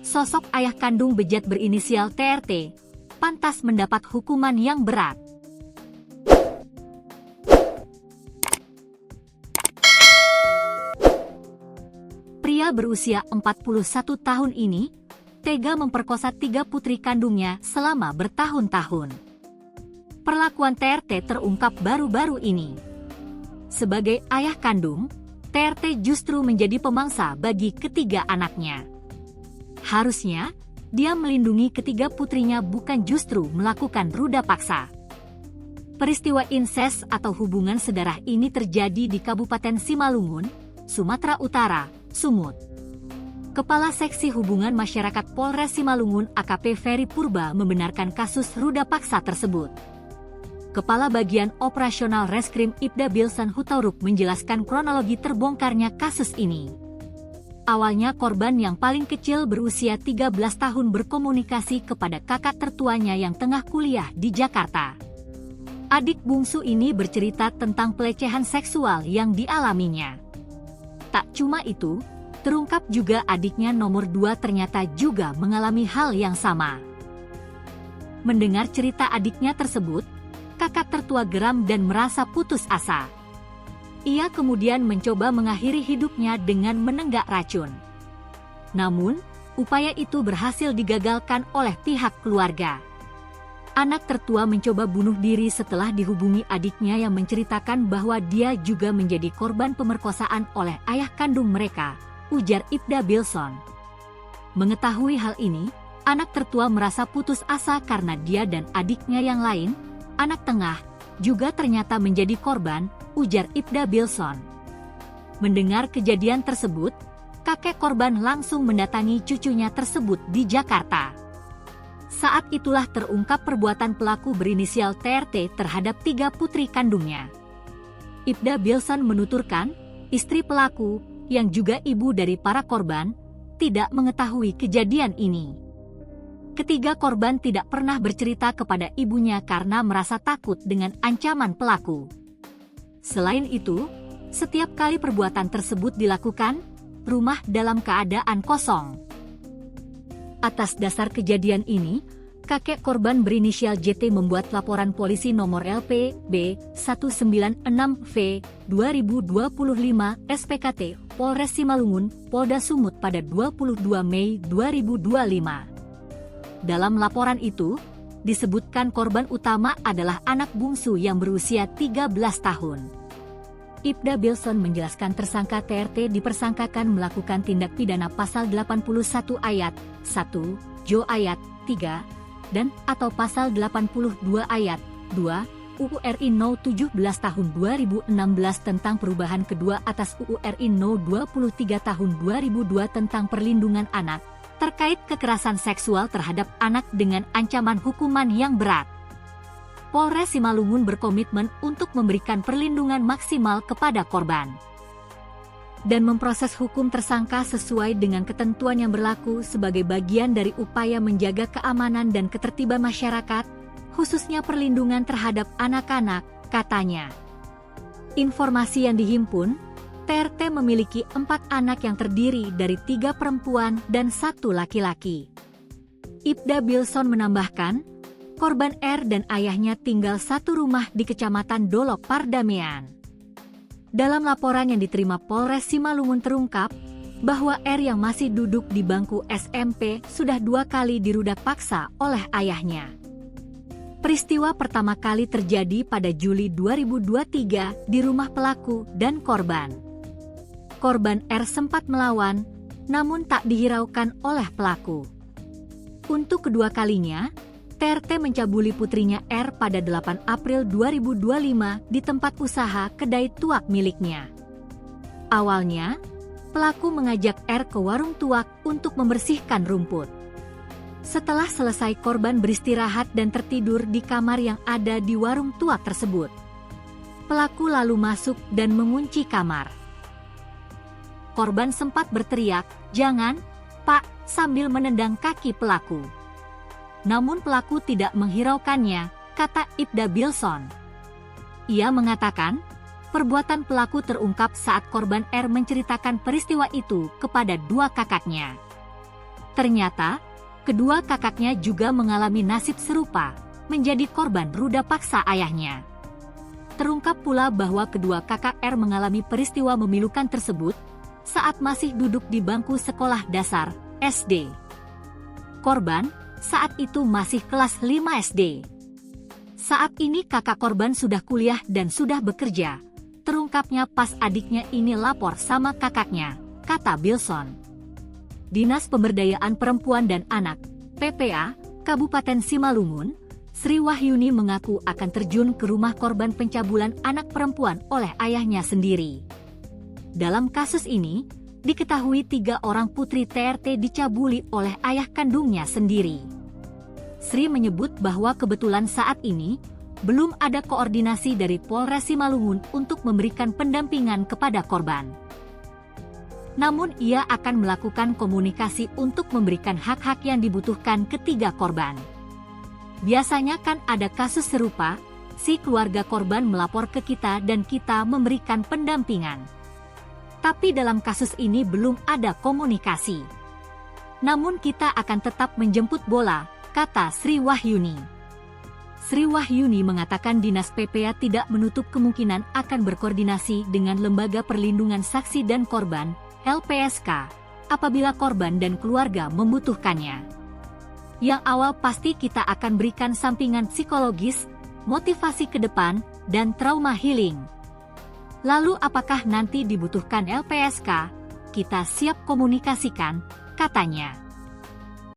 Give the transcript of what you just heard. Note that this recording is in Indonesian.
sosok ayah kandung bejat berinisial TRT pantas mendapat hukuman yang berat. Pria berusia 41 tahun ini tega memperkosa 3 putri kandungnya selama bertahun-tahun. Perlakuan TRT terungkap baru-baru ini. Sebagai ayah kandung, TRT justru menjadi pemangsa bagi ketiga anaknya. Harusnya, dia melindungi ketiga putrinya, bukan justru melakukan ruda paksa. Peristiwa inses atau hubungan sedarah ini terjadi di Kabupaten Simalungun, Sumatera Utara, Sumut. Kepala Seksi Hubungan Masyarakat Polres Simalungun AKP Ferry Purba membenarkan kasus ruda paksa tersebut. Kepala Bagian Operasional Reskrim Ibda Bilson Hutauruk menjelaskan kronologi terbongkarnya kasus ini. Awalnya korban yang paling kecil berusia 13 tahun berkomunikasi kepada kakak tertuanya yang tengah kuliah di Jakarta. Adik bungsu ini bercerita tentang pelecehan seksual yang dialaminya. Tak cuma itu, terungkap juga adiknya nomor 2 ternyata juga mengalami hal yang sama. Mendengar cerita adiknya tersebut, kakak tertua geram dan merasa putus asa. Ia kemudian mencoba mengakhiri hidupnya dengan menenggak racun. Namun, upaya itu berhasil digagalkan oleh pihak keluarga. Anak tertua mencoba bunuh diri setelah dihubungi adiknya yang menceritakan bahwa dia juga menjadi korban pemerkosaan oleh ayah kandung mereka, ujar Ibda Bilson. Mengetahui hal ini, anak tertua merasa putus asa karena dia dan adiknya yang lain, anak tengah, juga ternyata menjadi korban, ujar Ibda Bilson. Mendengar kejadian tersebut, kakek korban langsung mendatangi cucunya tersebut di Jakarta. Saat itulah terungkap perbuatan pelaku berinisial TRT terhadap 3 putri kandungnya. Ibda Bilson menuturkan, istri pelaku, yang juga ibu dari para korban, tidak mengetahui kejadian ini. Ketiga korban tidak pernah bercerita kepada ibunya karena merasa takut dengan ancaman pelaku. Selain itu, setiap kali perbuatan tersebut dilakukan, rumah dalam keadaan kosong. Atas dasar kejadian ini, kakek korban berinisial JT membuat laporan polisi nomor LPB 196V 2025 SPKT Polres Simalungun, Polda Sumut pada 22 Mei 2025. Dalam laporan itu, disebutkan korban utama adalah anak bungsu yang berusia 13 tahun. Ibda Bilson menjelaskan tersangka TRT dipersangkakan melakukan tindak pidana pasal 81 ayat 1, Jo ayat 3, dan atau pasal 82 ayat 2, UU RI No 17 tahun 2016 tentang perubahan kedua atas UU RI No 23 tahun 2002 tentang perlindungan anak, terkait kekerasan seksual terhadap anak dengan ancaman hukuman yang berat. Polres Simalungun berkomitmen untuk memberikan perlindungan maksimal kepada korban dan memproses hukum tersangka sesuai dengan ketentuan yang berlaku sebagai bagian dari upaya menjaga keamanan dan ketertiban masyarakat, khususnya perlindungan terhadap anak-anak, katanya. Informasi yang dihimpun, TRT memiliki 4 anak yang terdiri dari 3 perempuan dan 1 laki-laki. Ibda Bilson menambahkan, korban R dan ayahnya tinggal satu rumah di Kecamatan Dolok Pardamean. Dalam laporan yang diterima Polres Simalungun terungkap, bahwa R yang masih duduk di bangku SMP sudah 2 kali dirudak paksa oleh ayahnya. Peristiwa pertama kali terjadi pada Juli 2023 di rumah pelaku dan korban. Korban R sempat melawan, namun tak dihiraukan oleh pelaku. Untuk kedua kalinya, TRT mencabuli putrinya R pada 8 April 2025 di tempat usaha kedai tuak miliknya. Awalnya, pelaku mengajak R ke warung tuak untuk membersihkan rumput. Setelah selesai, korban beristirahat dan tertidur di kamar yang ada di warung tuak tersebut. Pelaku lalu masuk dan mengunci kamar. Korban sempat berteriak, "Jangan, Pak," sambil menendang kaki pelaku. Namun pelaku tidak menghiraukannya, kata Ibda Bilson. Ia mengatakan, perbuatan pelaku terungkap saat korban R menceritakan peristiwa itu kepada 2 kakaknya. Ternyata, kedua kakaknya juga mengalami nasib serupa, menjadi korban ruda paksa ayahnya. Terungkap pula bahwa kedua kakak R mengalami peristiwa memilukan tersebut saat masih duduk di bangku sekolah dasar, SD. Korban saat itu masih kelas 5 SD. Saat ini kakak korban sudah kuliah dan sudah bekerja. Terungkapnya pas adiknya ini lapor sama kakaknya, kata Bilson. Dinas Pemberdayaan Perempuan dan Anak, PPA, Kabupaten Simalungun, Sri Wahyuni mengaku akan terjun ke rumah korban pencabulan anak perempuan oleh ayahnya sendiri. Dalam kasus ini, diketahui 3 orang putri TRT dicabuli oleh ayah kandungnya sendiri. Sri menyebut bahwa kebetulan saat ini, belum ada koordinasi dari Polres Simalungun untuk memberikan pendampingan kepada korban. Namun ia akan melakukan komunikasi untuk memberikan hak-hak yang dibutuhkan ketiga korban. Biasanya kan ada kasus serupa, si keluarga korban melapor ke kita dan kita memberikan pendampingan. Tapi dalam kasus ini belum ada komunikasi. Namun kita akan tetap menjemput bola, kata Sri Wahyuni. Sri Wahyuni mengatakan Dinas PPA tidak menutup kemungkinan akan berkoordinasi dengan Lembaga Perlindungan Saksi dan Korban, LPSK, apabila korban dan keluarga membutuhkannya. Yang awal pasti kita akan berikan sampingan psikologis, motivasi ke depan, dan trauma healing. Lalu apakah nanti dibutuhkan LPSK? Kita siap komunikasikan, katanya.